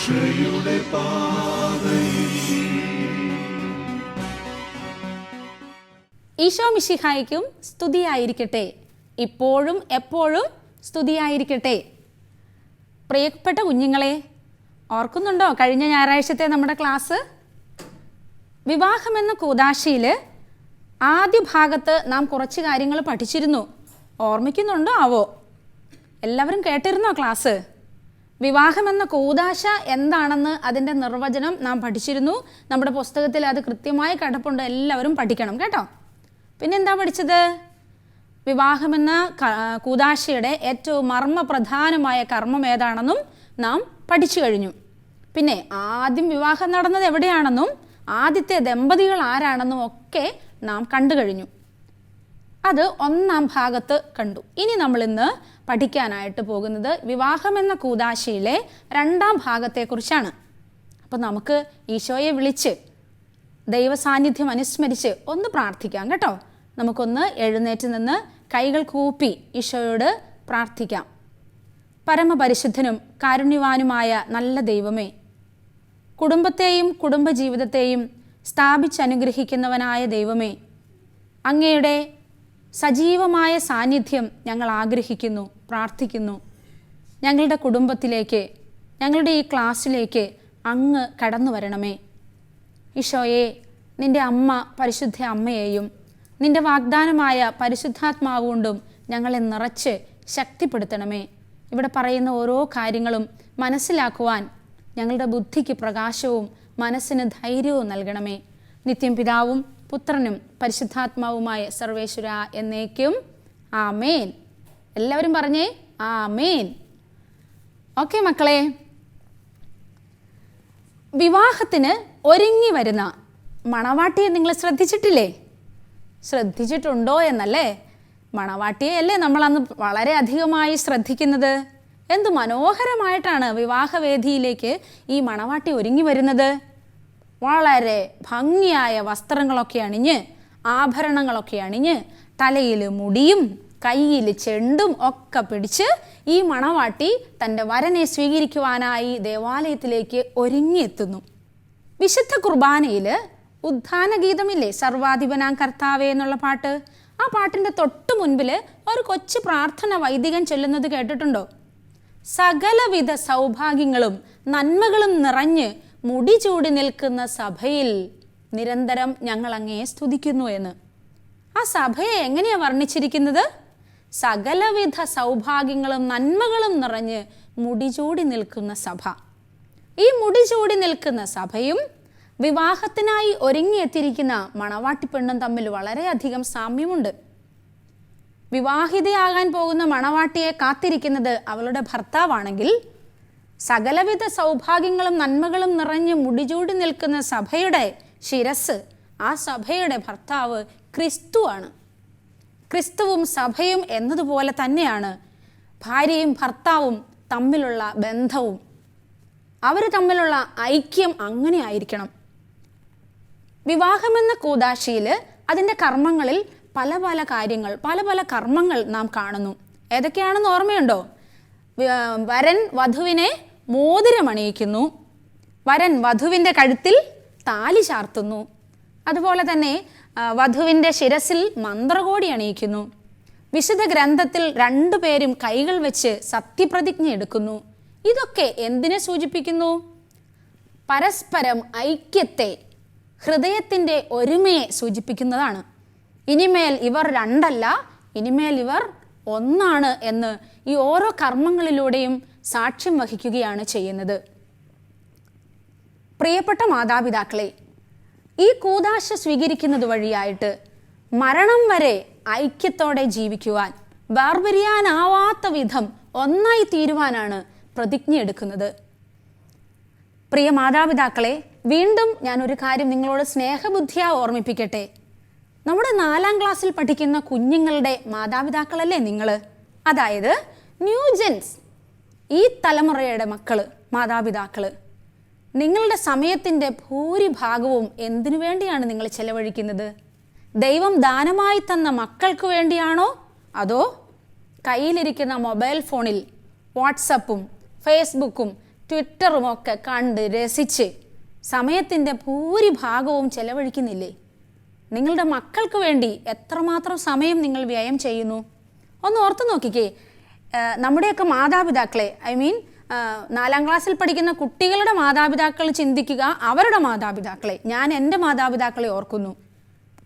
രക്ഷയുടെ ഈശോ മിശിഹായ്ക്കും സ്തുതിയായിരിക്കട്ടെ. ഇപ്പോഴും എപ്പോഴും സ്തുതിയായിരിക്കട്ടെ. പ്രിയപ്പെട്ട കുഞ്ഞുങ്ങളെ, ഓർക്കുന്നുണ്ടോ കഴിഞ്ഞ ഞായറാഴ്ചത്തെ നമ്മുടെ ക്ലാസ്? വിവാഹമെന്ന കൂദാശയിൽ ആദ്യ ഭാഗത്ത് നാം കുറച്ച് കാര്യങ്ങൾ പഠിച്ചിരുന്നു. ഓർമ്മിക്കുന്നുണ്ടോ ആവോ? എല്ലാവരും കേട്ടിരുന്നോ ക്ലാസ്? വിവാഹമെന്ന കൂദാശ എന്താണെന്ന് അതിൻ്റെ നിർവചനം നാം പഠിച്ചിരുന്നു. നമ്മുടെ പുസ്തകത്തിൽ അത് കൃത്യമായി കിടപ്പുണ്ട്. എല്ലാവരും പഠിക്കണം കേട്ടോ. പിന്നെന്താ പഠിച്ചത്? വിവാഹമെന്ന കൂദാശയുടെ ഏറ്റവും മർമ്മപ്രധാനമായ കർമ്മം ഏതാണെന്നും നാം പഠിച്ചു കഴിഞ്ഞു. പിന്നെ ആദ്യം വിവാഹം നടന്നത് എവിടെയാണെന്നും ആദ്യത്തെ ദമ്പതികൾ ആരാണെന്നും ഒക്കെ നാം കണ്ടു കഴിഞ്ഞു. അത് ഒന്നാം ഭാഗത്ത് കണ്ടു. ഇനി നമ്മളിന്ന് പഠിക്കാനായിട്ട് പോകുന്നത് വിവാഹമെന്ന കൂദാശയിലെ രണ്ടാം ഭാഗത്തെക്കുറിച്ചാണ്. അപ്പോൾ നമുക്ക് ഈശോയെ വിളിച്ച് ദൈവസാന്നിധ്യം അനുസ്മരിച്ച് ഒന്ന് പ്രാർത്ഥിക്കാം കേട്ടോ. നമുക്കൊന്ന് എഴുന്നേറ്റ് നിന്ന് കൈകൾ കൂപ്പി ഈശോയോട് പ്രാർത്ഥിക്കാം. പരമപരിശുദ്ധനും കാരുണ്യവാനുമായ നല്ല ദൈവമേ, കുടുംബത്തെയും കുടുംബജീവിതത്തെയും സ്ഥാപിച്ചനുഗ്രഹിക്കുന്നവനായ ദൈവമേ, അങ്ങയുടെ സജീവമായ സാന്നിധ്യം ഞങ്ങൾ ആഗ്രഹിക്കുന്നു, പ്രാർത്ഥിക്കുന്നു. ഞങ്ങളുടെ കുടുംബത്തിലേക്ക്, ഞങ്ങളുടെ ഈ ക്ലാസ്സിലേക്ക് അങ്ങ് കടന്നു വരണമേ. ഈശോയെ, നിൻ്റെ അമ്മ പരിശുദ്ധ അമ്മയെയും നിൻ്റെ വാഗ്ദാനമായ പരിശുദ്ധാത്മാവ് കൊണ്ടും ഞങ്ങളെ നിറച്ച് ശക്തിപ്പെടുത്തണമേ. ഇവിടെ പറയുന്ന ഓരോ കാര്യങ്ങളും മനസ്സിലാക്കുവാൻ ഞങ്ങളുടെ ബുദ്ധിക്ക് പ്രകാശവും മനസ്സിന് ധൈര്യവും നൽകണമേ. നിത്യം പിതാവും പുത്രനും പരിശുദ്ധാത്മാവുമായ സർവേശ്വര എന്നേക്കും ആമേൻ. എല്ലാവരും പറഞ്ഞേ ആമേൻ. ഓക്കെ മക്കളെ, വിവാഹത്തിന് ഒരുങ്ങി വരുന്ന മണവാട്ടിയെ നിങ്ങൾ ശ്രദ്ധിച്ചിട്ടില്ലേ? ശ്രദ്ധിച്ചിട്ടുണ്ടോ എന്നല്ലേ? മണവാട്ടിയെ അല്ലേ നമ്മളന്ന് വളരെ അധികമായി ശ്രദ്ധിക്കുന്നത്. എന്ത് മനോഹരമായിട്ടാണ് വിവാഹവേദിയിലേക്ക് ഈ മണവാട്ടി ഒരുങ്ങി വരുന്നത്. വളരെ ഭംഗിയായ വസ്ത്രങ്ങളൊക്കെ അണിഞ്ഞ്, ആഭരണങ്ങളൊക്കെ അണിഞ്ഞ്, തലയിൽ മുടിയും കയ്യിൽ ചെണ്ടും ഒക്കെ പിടിച്ച് ഈ മണവാട്ടി തൻ്റെ വരനെ സ്വീകരിക്കുവാനായി ദേവാലയത്തിലേക്ക് ഒരുങ്ങിയെത്തുന്നു. വിശുദ്ധ കുർബാനയിൽ ഉദ്ധാനഗീതമില്ലേ, സർവാധിപനാം കർത്താവേ എന്നുള്ള പാട്ട്? ആ പാട്ടിൻ്റെ തൊട്ട് മുൻപിൽ ഒരു കൊച്ചു പ്രാർത്ഥന വൈദികൻ ചൊല്ലുന്നത് കേട്ടിട്ടുണ്ടോ? സകലവിധ സൗഭാഗ്യങ്ങളും നന്മകളും നിറഞ്ഞ് മുടി ചൂടി നിൽക്കുന്ന സഭയിൽ നിരന്തരം ഞങ്ങൾ അങ്ങയെ സ്തുതിക്കുന്നു എന്ന്. ആ സഭയെ എങ്ങനെയാണ് വർണ്ണിച്ചിരിക്കുന്നത്? സകലവിധ സൗഭാഗ്യങ്ങളും നന്മകളും നിറഞ്ഞ് മുടി ചൂടി നിൽക്കുന്ന സഭ. ഈ മുടി ചൂടി നിൽക്കുന്ന സഭയും വിവാഹത്തിനായി ഒരുങ്ങിയെത്തിയിരിക്കുന്ന മണവാട്ടി പെണ്ണും തമ്മിൽ വളരെയധികം സാമ്യമുണ്ട്. വിവാഹിതയാകാൻ പോകുന്ന മണവാട്ടിയെ കാത്തിരിക്കുന്നത് അവളുടെ ഭർത്താവാണെങ്കിൽ, സകലവിധ സൗഭാഗ്യങ്ങളും നന്മകളും നിറഞ്ഞ് മുടിചൂടി നിൽക്കുന്ന സഭയുടെ ശിരസ്, ആ സഭയുടെ ഭർത്താവ് ക്രിസ്തുവാണ്. ക്രിസ്തുവും സഭയും എന്നതുപോലെ തന്നെയാണ് ഭാര്യയും ഭർത്താവും തമ്മിലുള്ള ബന്ധവും. അവർ തമ്മിലുള്ള ഐക്യം അങ്ങനെ ആയിരിക്കണം. വിവാഹമെന്ന കൂദാശയിൽ അതിൻ്റെ കർമ്മങ്ങളിൽ പല പല കാര്യങ്ങൾ, പല പല കർമ്മങ്ങൾ നാം കാണുന്നു. ഏതൊക്കെയാണെന്ന് ഓർമ്മയുണ്ടോ? വരൻ വധുവിനെ മോതിരമണിയിക്കുന്നു, വരൻ വധുവിൻ്റെ കഴുത്തിൽ താലി ചാർത്തുന്നു, അതുപോലെ തന്നെ വധുവിൻ്റെ ശിരസിൽ മന്ത്രകോടി അണിയിക്കുന്നു. വിശുദ്ധ ഗ്രന്ഥത്തിൽ രണ്ടുപേരും കൈകൾ വെച്ച് സത്യപ്രതിജ്ഞ എടുക്കുന്നു. ഇതൊക്കെ എന്തിനെ സൂചിപ്പിക്കുന്നു? പരസ്പരം ഐക്യത്തെ, ഹൃദയത്തിൻ്റെ ഒരുമയെ സൂചിപ്പിക്കുന്നതാണ്. ഇനിമേൽ ഇവർ രണ്ടല്ല, ഇനിമേൽ ഇവർ ഒന്നാണ് എന്ന് ഈ ഓരോ കർമ്മങ്ങളിലൂടെയും സാക്ഷ്യം വഹിക്കുകയാണ് ചെയ്യുന്നത്. പ്രിയപ്പെട്ട മാതാപിതാക്കളെ, ഈ കൂദാശ സ്വീകരിക്കുന്നത് വഴിയായിട്ട് മരണം വരെ ഐക്യത്തോടെ ജീവിക്കുവാൻ, വേർപിരിയാനാവാത്ത വിധം ഒന്നായി തീരുവാനാണ് പ്രതിജ്ഞ എടുക്കുന്നത്. പ്രിയ മാതാപിതാക്കളെ, വീണ്ടും ഞാനൊരു കാര്യം നിങ്ങളോട് സ്നേഹബുദ്ധിയാ ഓർമ്മിപ്പിക്കട്ടെ. നമ്മുടെ 4ാം ക്ലാസ്സിൽ പഠിക്കുന്ന കുഞ്ഞുങ്ങളുടെ മാതാപിതാക്കളല്ലേ നിങ്ങൾ? അതായത് ന്യൂജൻസ്, ഈ തലമുറയുടെ മക്കള്, മാതാപിതാക്കള്. നിങ്ങളുടെ സമയത്തിൻ്റെ ഭൂരിഭാഗവും എന്തിനു വേണ്ടിയാണ് നിങ്ങൾ ചെലവഴിക്കുന്നത്? ദൈവം ദാനമായി തന്ന മക്കൾക്ക് വേണ്ടിയാണോ? അതോ കയ്യിലിരിക്കുന്ന മൊബൈൽ ഫോണിൽ വാട്സപ്പും ഫേസ്ബുക്കും ട്വിറ്ററും ഒക്കെ കണ്ട് രസിച്ച് സമയത്തിൻ്റെ ഭൂരിഭാഗവും ചെലവഴിക്കുന്നില്ലേ? നിങ്ങളുടെ മക്കൾക്ക് വേണ്ടി എത്രമാത്രം സമയം നിങ്ങൾ വ്യയം ചെയ്യുന്നു? ഒന്ന് ഓർത്ത് നോക്കിക്കേ. നമ്മുടെയൊക്കെ മാതാപിതാക്കളെ, ഐ മീൻ 4ാം ക്ലാസ്സിൽ പഠിക്കുന്ന കുട്ടികളുടെ മാതാപിതാക്കൾ ചിന്തിക്കുക, അവരുടെ മാതാപിതാക്കളെ. ഞാൻ എൻ്റെ മാതാപിതാക്കളെ ഓർക്കുന്നു.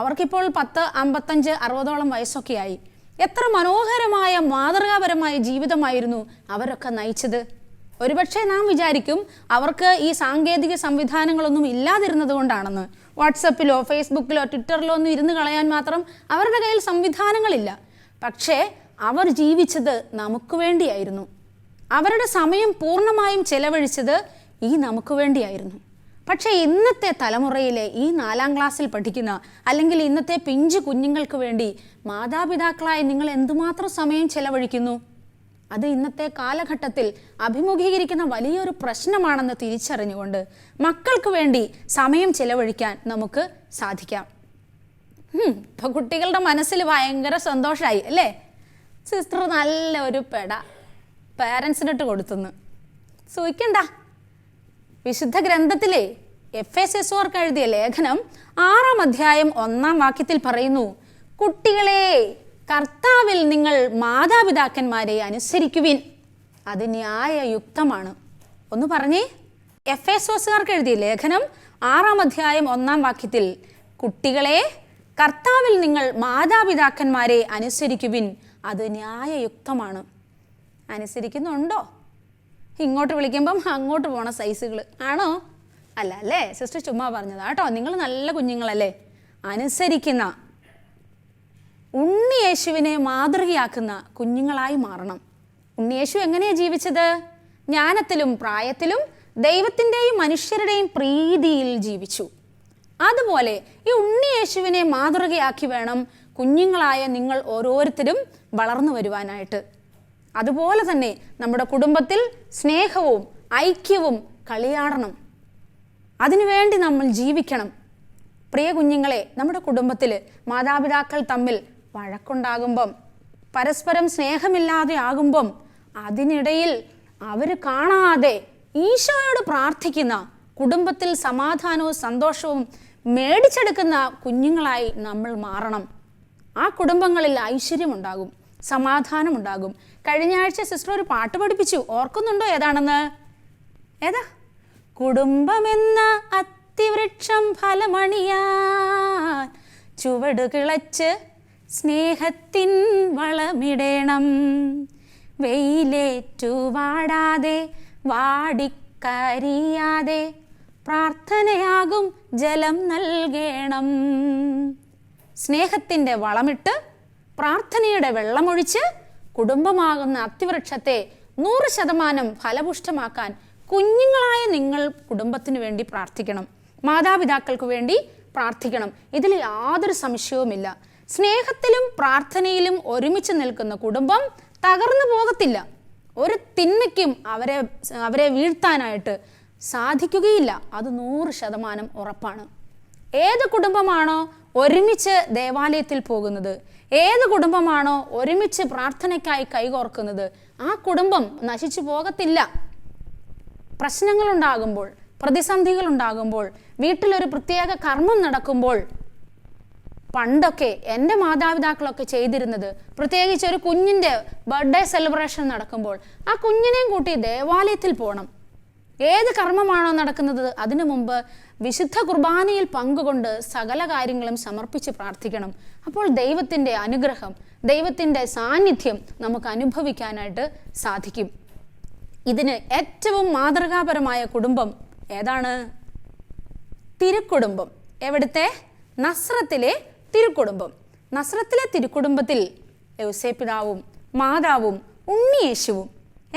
അവർക്കിപ്പോൾ 10, 55, 60ഓളം വയസ്സൊക്കെയായി. എത്ര മനോഹരമായ മാതൃകാപരമായ ജീവിതമായിരുന്നു അവരൊക്കെ നയിച്ചത്. ഒരുപക്ഷെ നാം വിചാരിക്കും അവർക്ക് ഈ സാങ്കേതിക സംവിധാനങ്ങളൊന്നും ഇല്ലാതിരുന്നത് കൊണ്ടാണെന്ന്. വാട്സപ്പിലോ ഫേസ്ബുക്കിലോ ട്വിറ്ററിലോ ഒന്നും ഇരുന്ന് കളയാൻ മാത്രം അവരുടെ കയ്യിൽ സംവിധാനങ്ങളില്ല. പക്ഷേ അവർ ജീവിച്ചത് നമുക്ക് വേണ്ടിയായിരുന്നു. അവരുടെ സമയം പൂർണ്ണമായും ചെലവഴിച്ചത് ഈ നമുക്ക് വേണ്ടിയായിരുന്നു. പക്ഷേ ഇന്നത്തെ തലമുറയിലെ ഈ 4ാം ക്ലാസ്സിൽ പഠിക്കുന്ന അല്ലെങ്കിൽ ഇന്നത്തെ പിഞ്ചു കുഞ്ഞുങ്ങൾക്ക് വേണ്ടി മാതാപിതാക്കളായി നിങ്ങൾ എന്തുമാത്രം സമയം ചെലവഴിക്കുന്നു? അത് ഇന്നത്തെ കാലഘട്ടത്തിൽ അഭിമുഖീകരിക്കുന്ന വലിയൊരു പ്രശ്നമാണെന്ന് തിരിച്ചറിഞ്ഞുകൊണ്ട് മക്കൾക്ക് വേണ്ടി സമയം ചെലവഴിക്കാൻ നമുക്ക് സാധിക്കാം. ഇപ്പോൾ കുട്ടികളുടെ മനസ്സിൽ ഭയങ്കര സന്തോഷമായി അല്ലേ? സിസ്റ്റർ നല്ല ഒരു പാരൻസിനിട്ട് കൊടുത്തുന്ന് സൂഹിക്കണ്ട. വിശുദ്ധ ഗ്രന്ഥത്തിലെ എഫെസോസുകാർക്ക് എഴുതിയ ലേഖനം 6ാം അധ്യായം 1ാം വാക്യത്തിൽ പറയുന്നു, കുട്ടികളെ കർത്താവിൽ നിങ്ങൾ മാതാപിതാക്കന്മാരെ അനുസരിക്കുവിൻ, അത് ന്യായയുക്തമാണ്. ഒന്ന് പറഞ്ഞേ. എഫെസോസുകാർക്ക് എഴുതിയ ലേഖനം 6ാം അധ്യായം 1ാം വാക്യത്തിൽ, കുട്ടികളെ കർത്താവിൽ നിങ്ങൾ മാതാപിതാക്കന്മാരെ അനുസരിക്കുവിൻ, അത് ന്യായയുക്തമാണ്. അനുസരിക്കുന്നുണ്ടോ? ഇങ്ങോട്ട് വിളിക്കുമ്പം അങ്ങോട്ട് പോണ സൈസുകൾ ആണോ? അല്ല അല്ലേ? സിസ്റ്റർ ചുമ്മാ പറഞ്ഞതാ കേട്ടോ. നിങ്ങൾ നല്ല കുഞ്ഞുങ്ങളല്ലേ? അനുസരിക്കുന്ന, ഉണ്ണിയേശുവിനെ മാതൃകയാക്കുന്ന കുഞ്ഞുങ്ങളായി മാറണം. ഉണ്ണിയേശു എങ്ങനെയാണ് ജീവിച്ചത്? ജ്ഞാനത്തിലും പ്രായത്തിലും ദൈവത്തിൻ്റെയും മനുഷ്യരുടെയും പ്രീതിയിൽ ജീവിച്ചു. അതുപോലെ ഈ ഉണ്ണിയേശുവിനെ മാതൃകയാക്കി വേണം കുഞ്ഞുങ്ങളായ നിങ്ങൾ ഓരോരുത്തരും വളർന്നു വരുവാനായിട്ട്. അതുപോലെ തന്നെ നമ്മുടെ കുടുംബത്തിൽ സ്നേഹവും ഐക്യവും കളിയാടണം. അതിനുവേണ്ടി നമ്മൾ ജീവിക്കണം. പ്രിയ കുഞ്ഞുങ്ങളെ, നമ്മുടെ കുടുംബത്തിൽ മാതാപിതാക്കൾ തമ്മിൽ വഴക്കുണ്ടാകുമ്പം, പരസ്പരം സ്നേഹമില്ലാതെ ആകുമ്പം, അതിനിടയിൽ അവർ കാണാതെ ഈശോയോട് പ്രാർത്ഥിക്കുന്ന, കുടുംബത്തിൽ സമാധാനവും സന്തോഷവും മേടിച്ചെടുക്കുന്ന കുഞ്ഞുങ്ങളായി നമ്മൾ മാറണം. ആ കുടുംബങ്ങളിൽ ഐശ്വര്യമുണ്ടാകും, സമാധാനമുണ്ടാകും. കഴിഞ്ഞ ആഴ്ച സിസ്റ്റർ ഒരു പാട്ട് പഠിപ്പിച്ചു, ഓർക്കുന്നുണ്ടോ? ഏതാണെന്ന്? ഏതാ? കുടുംബമെന്ന അത്തിവൃക്ഷം ഫലമണിയാൻ ചുവട് കിളച്ച് സ്നേഹത്തിൻ വളമിടേണം, വെയിലേറ്റു വാടാതെ വാടിക്കരിയാതെ പ്രാർത്ഥനയാകും ജലം നൽകണം. സ്നേഹത്തിൻ്റെ വളമിട്ട് പ്രാർത്ഥനയുടെ വെള്ളമൊഴിച്ച് കുടുംബമാകുന്ന അത്തിവൃക്ഷത്തെ 100% ഫലപുഷ്ടമാക്കാൻ കുഞ്ഞുങ്ങളായ നിങ്ങൾ കുടുംബത്തിന് വേണ്ടി പ്രാർത്ഥിക്കണം, മാതാപിതാക്കൾക്ക് വേണ്ടി പ്രാർത്ഥിക്കണം. ഇതിൽ യാതൊരു സംശയവുമില്ല. സ്നേഹത്തിലും പ്രാർത്ഥനയിലും ഒരുമിച്ച് നിൽക്കുന്ന കുടുംബം തകർന്നു പോകത്തില്ല. ഒരു തിന്മയ്ക്കും അവരെ വീഴ്ത്താനായിട്ട് സാധിക്കുകയില്ല. അത് 100% ഉറപ്പാണ്. ഏത് കുടുംബമാണോ ഒരുമിച്ച് ദേവാലയത്തിൽ പോകുന്നത്, ഏത് കുടുംബമാണോ ഒരുമിച്ച് പ്രാർത്ഥനയ്ക്കായി കൈകോർക്കുന്നത്, ആ കുടുംബം നശിച്ചു പോകത്തില്ല. പ്രശ്നങ്ങളുണ്ടാകുമ്പോൾ, പ്രതിസന്ധികളുണ്ടാകുമ്പോൾ, വീട്ടിലൊരു പ്രത്യേക കർമ്മം നടക്കുമ്പോൾ, പണ്ടൊക്കെ എൻ്റെ മാതാപിതാക്കളൊക്കെ ചെയ്തിരുന്നത്, പ്രത്യേകിച്ച് ഒരു കുഞ്ഞിൻ്റെ ബർത്ത്ഡേ സെലിബ്രേഷൻ നടക്കുമ്പോൾ ആ കുഞ്ഞിനെയും കൂട്ടി ദേവാലയത്തിൽ പോകണം. ഏത് കർമ്മമാണോ നടക്കുന്നത് അതിനു മുമ്പ് വിശുദ്ധ കുർബാനയിൽ പങ്കുകൊണ്ട് സകല കാര്യങ്ങളും സമർപ്പിച്ച് പ്രാർത്ഥിക്കണം. അപ്പോൾ ദൈവത്തിൻ്റെ അനുഗ്രഹം, ദൈവത്തിൻ്റെ സാന്നിധ്യം നമുക്ക് അനുഭവിക്കാനായിട്ട് സാധിക്കും. ഇതിന് ഏറ്റവും മാതൃകാപരമായ കുടുംബം ഏതാണ്? തിരുക്കുടുംബം. എവിടുത്തെ? നസ്രത്തിലെ തിരുക്കുടുംബം. നസ്രത്തിലെ തിരുക്കുടുംബത്തിൽ യൗസേപ്പിതാവും മാതാവും ഉണ്ണിയേശുവും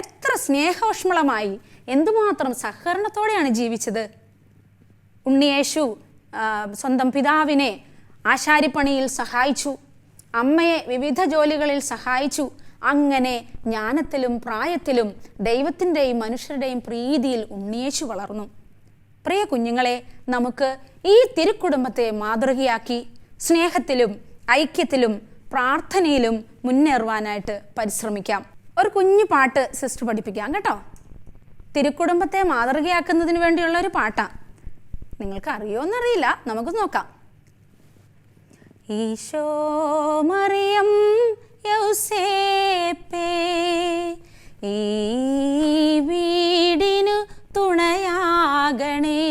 എത്ര സ്നേഹോഷ്മളമായി, എന്തുമാത്രം സഹകരണത്തോടെയാണ് ജീവിച്ചത്. ഉണ്ണിയേശു സ്വന്തം പിതാവിനെ ആശാരിപ്പണിയിൽ സഹായിച്ചു, അമ്മയെ വിവിധ ജോലികളിൽ സഹായിച്ചു. അങ്ങനെ ജ്ഞാനത്തിലും പ്രായത്തിലും ദൈവത്തിൻ്റെയും മനുഷ്യരുടെയും പ്രീതിയിൽ ഉണ്ണിയേശു വളർന്നു. പ്രിയ കുഞ്ഞുങ്ങളെ, നമുക്ക് ഈ തിരുക്കുടുംബത്തെ മാതൃകയാക്കി സ്നേഹത്തിലും ഐക്യത്തിലും പ്രാർത്ഥനയിലും മുന്നേറുവാനായിട്ട് പരിശ്രമിക്കാം. ഒരു കുഞ്ഞു പാട്ട് സിസ്റ്റർ പഠിപ്പിക്കാം കേട്ടോ. തിരുക്കുടുംബത്തെ മാതൃകയാക്കുന്നതിന് വേണ്ടിയുള്ള ഒരു പാട്ടാണ്. നിങ്ങൾക്ക് അറിയോന്നറിയില്ല, നമുക്ക് നോക്കാം. ഈശോ മറിയം യൗസേപ്പേ, ഈ വീടിനു തുണയാകണേ,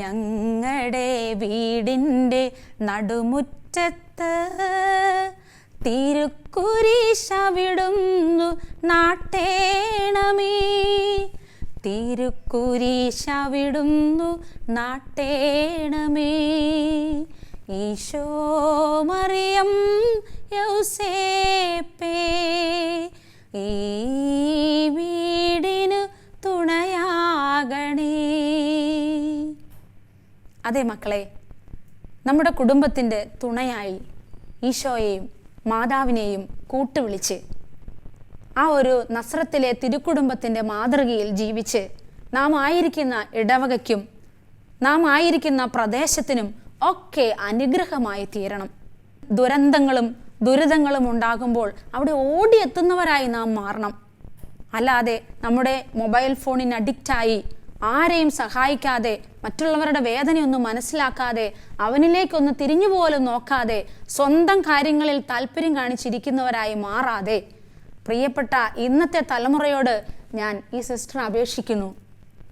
ഞങ്ങളുടെ വീടിൻ്റെ നടുമുറ്റത്ത് തിരുക്കുരിശവിടുന്നു നാട്ടേണമേ, തിരുക്കുരിശവിടുന്നു നാട്ടേണമേ. ഈശോ മറിയം യൗസേപ്പേ, ഈ വീടിനു തുണയാകണേ. അതെ മക്കളെ, നമ്മുടെ കുടുംബത്തിൻ്റെ തുണയായി ഈശോയെയും മാതാവിനെയും കൂട്ടുവിളിച്ച് ആ ഒരു നസ്രത്തിലെ തിരുക്കുടുംബത്തിൻ്റെ മാതൃകയിൽ ജീവിച്ച് നാം ആയിരിക്കുന്ന ഇടവകയ്ക്കും നാം ആയിരിക്കുന്ന പ്രദേശത്തിനും ഒക്കെ അനുഗ്രഹമായി തീരണം. ദുരന്തങ്ങളും ദുരിതങ്ങളും ഉണ്ടാകുമ്പോൾ അവിടെ ഓടിയെത്തുന്നവരായി നാം മാറണം. അല്ലാതെ നമ്മുടെ മൊബൈൽ ഫോണിന് അഡിക്റ്റായി ആരെയും സഹായിക്കാതെ, മറ്റുള്ളവരുടെ വേദനയൊന്നും മനസ്സിലാക്കാതെ, അവനിലേക്കൊന്ന് തിരിഞ്ഞുപോലും നോക്കാതെ, സ്വന്തം കാര്യങ്ങളിൽ താല്പര്യം കാണിച്ചിരിക്കുന്നവരായി മാറാതെ, പ്രിയപ്പെട്ട ഇന്നത്തെ തലമുറയോട് ഞാൻ ഈ സിസ്റ്റർ അപേക്ഷിക്കുന്നു,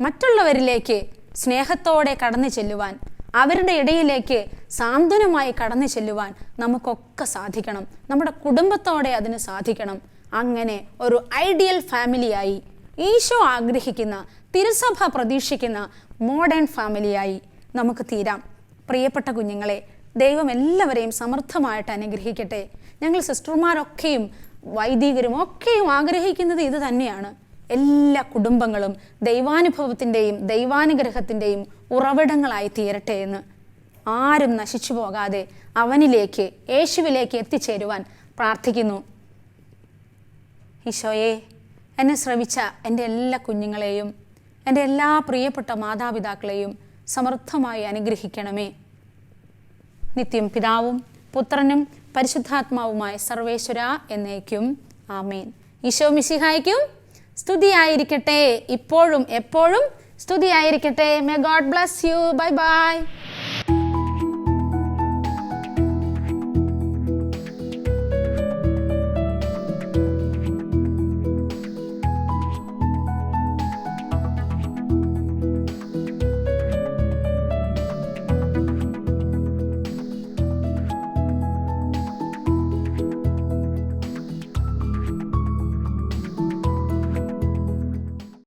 മറ്റുള്ളവരിലേക്ക് സ്നേഹത്തോടെ കടന്നു ചെല്ലുവാൻ, അവരുടെ ഇടയിലേക്ക് സാന്ത്വനമായി കടന്നു ചെല്ലുവാൻ നമുക്കൊക്കെ സാധിക്കണം. നമ്മുടെ കുടുംബത്തോടെ അതിന് സാധിക്കണം. അങ്ങനെ ഒരു ഐഡിയൽ ഫാമിലിയായി, ഈശോ ആഗ്രഹിക്കുന്ന, തിരുസഭ പ്രതീക്ഷിക്കുന്ന മോഡേൺ ഫാമിലിയായി നമുക്ക് തീരാം. പ്രിയപ്പെട്ട കുഞ്ഞുങ്ങളെ, ദൈവം എല്ലാവരെയും സമൃദ്ധമായിട്ട് അനുഗ്രഹിക്കട്ടെ. ഞങ്ങൾ സിസ്റ്റർമാരൊക്കെയും വൈദികരും ഒക്കെയും ആഗ്രഹിക്കുന്നത് ഇത് തന്നെയാണ്. എല്ലാ കുടുംബങ്ങളും ദൈവാനുഭവത്തിൻ്റെയും ദൈവാനുഗ്രഹത്തിൻ്റെയും ഉറവിടങ്ങളായി തീരട്ടെ എന്ന്. ആരും നശിച്ചു പോകാതെ അവനിലേക്ക്, യേശുവിലേക്ക് എത്തിച്ചേരുവാൻ പ്രാർത്ഥിക്കുന്നു. ഈശോയെ, എന്നെ ശ്രവിച്ച എൻ്റെ എല്ലാ കുഞ്ഞുങ്ങളെയും, എൻ്റെ എല്ലാ പ്രിയപ്പെട്ട മാതാപിതാക്കളെയും സമൃദ്ധമായി അനുഗ്രഹിക്കണമേ. നിത്യം പിതാവും പുത്രനും പരിശുദ്ധാത്മാവുമായ സർവേശ്വര എന്നേക്കും ആമേൻ. ഈശോ മിശിഹായ്ക്കും സ്തുതിയായിരിക്കട്ടെ, ഇപ്പോഴും എപ്പോഴും സ്തുതിയായിരിക്കട്ടെ. May God bless you. Bye bye.